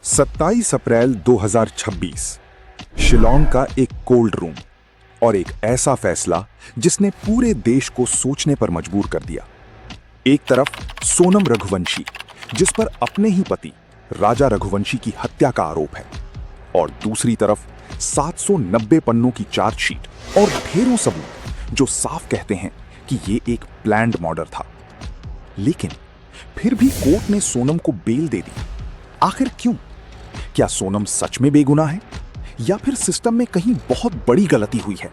27 अप्रैल 2026 शिलोंग का एक cold room और एक ऐसा फैसला जिसने पूरे देश को सोचने पर मजबूर कर दिया। एक तरफ सोनम रघुवंशी, जिस पर अपने ही पति राजा रघुवंशी की हत्या का आरोप है, और दूसरी तरफ 790 पन्नों की चार्जशीट और ढेरों सबूत जो साफ कहते हैं कि ये एक प्लान्ड मर्डर था। लेकिन फिर भी कोर्ट ने सोनम को बेल दे दी। आखिर क्यों? क्या सोनम सच में बेगुनाह है या फिर सिस्टम में कहीं बहुत बड़ी गलती हुई है?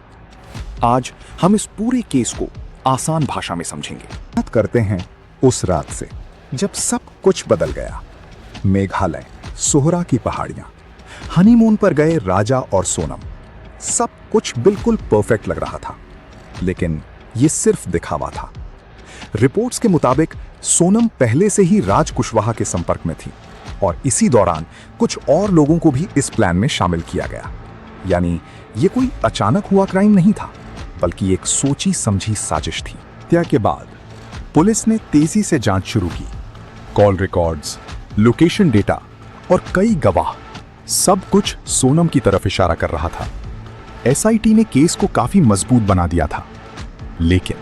आज हम इस पूरे केस को आसान भाषा में समझेंगे। बात करते हैं उस रात से जब सब कुछ बदल गया। मेघालय, सोहरा की पहाड़ियां, हनीमून पर गए राजा और सोनम, सब कुछ बिल्कुल परफेक्ट लग रहा था। लेकिन ये सिर्फ दिखावा था। रिपोर्ट्स के मुताबिक सोनम पहले से ही राज कुशवाहा के संपर्क में थी और इसी दौरान कुछ और लोगों को भी इस प्लान में शामिल किया गया। यानी ये कोई अचानक हुआ क्राइम नहीं था, बल्कि एक सोची समझी साजिश थी। हत्या के बाद पुलिस ने तेजी से जांच शुरू की। कॉल रिकॉर्ड्स, लोकेशन डेटा और कई गवाह, सब कुछ सोनम की तरफ इशारा कर रहा था। एसआईटी ने केस को काफी मजबूत बना दिया था। लेकिन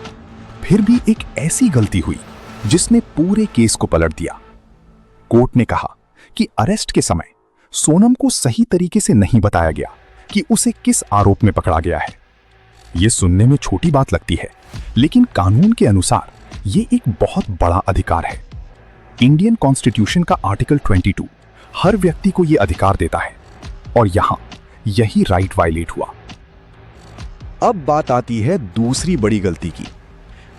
फिर भी एक ऐसी गलती हुई जिसने पूरे केस को पलट दिया। कोर्ट ने कहा कि अरेस्ट के समय सोनम को सही तरीके से नहीं बताया गया कि उसे किस आरोप में पकड़ा गया है। यह सुनने में छोटी बात लगती है, लेकिन कानून के अनुसार यह एक बहुत बड़ा अधिकार है। इंडियन कॉन्स्टिट्यूशन का आर्टिकल 22 हर व्यक्ति को यह अधिकार देता है, और यहां यही राइट वायलेट हुआ। अब बात आती है दूसरी बड़ी गलती की।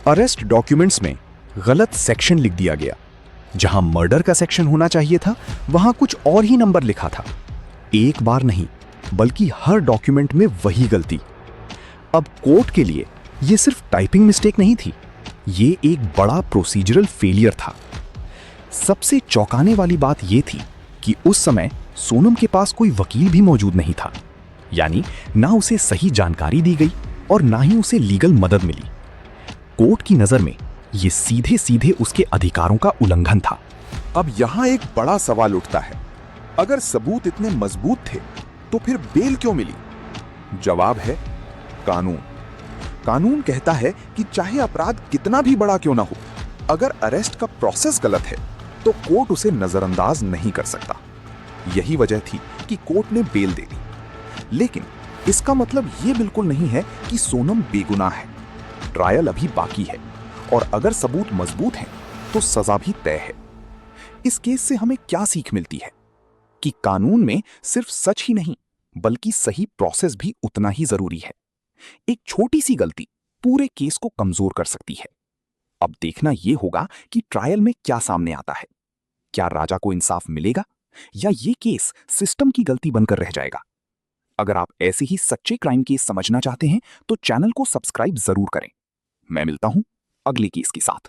अरेस्ट डॉक्यूमेंट्स में गलत सेक्शन लिख दिया गया। जहां मर्डर का सेक्शन होना चाहिए था, वहां कुछ और ही नंबर लिखा था। एक बार नहीं, बल्कि हर डॉक्यूमेंट में वही गलती। अब कोर्ट के लिए यह सिर्फ टाइपिंग मिस्टेक नहीं थी, ये एक बड़ा प्रोसीजरल फेलियर था। सबसे चौंकाने वाली बात यह थी कि उस समय सोनम के पास कोई वकील भी मौजूद नहीं था। यानी ना उसे सही जानकारी दी गई और ना ही उसे लीगल मदद मिली। कोर्ट की नजर में ये सीधे सीधे उसके अधिकारों का उल्लंघन था। अब यहां एक बड़ा सवाल उठता है, अगर सबूत इतने मजबूत थे तो फिर बेल क्यों मिली? जवाब है कानून। कानून कहता है कि चाहे अपराध कितना भी बड़ा क्यों ना हो, अगर अरेस्ट का प्रोसेस गलत है तो कोर्ट उसे नजरअंदाज नहीं कर सकता। यही वजह थी कि कोर्ट ने बेल दे दी। लेकिन इसका मतलब यह बिल्कुल नहीं है कि सोनम बेगुनाह है। ट्रायल अभी बाकी है, और अगर सबूत मजबूत हैं तो सजा भी तय है। इस केस से हमें क्या सीख मिलती है? कि कानून में सिर्फ सच ही नहीं, बल्कि सही प्रोसेस भी उतना ही जरूरी है। एक छोटी सी गलती पूरे केस को कमजोर कर सकती है। अब देखना यह होगा कि ट्रायल में क्या सामने आता है। क्या राजा को इंसाफ मिलेगा या यह केस सिस्टम की गलती बनकर रह जाएगा? अगर आप ऐसे ही सच्चे क्राइम केस समझना चाहते हैं तो चैनल को सब्सक्राइब जरूर करें। मैं मिलता हूं अगले केस के साथ।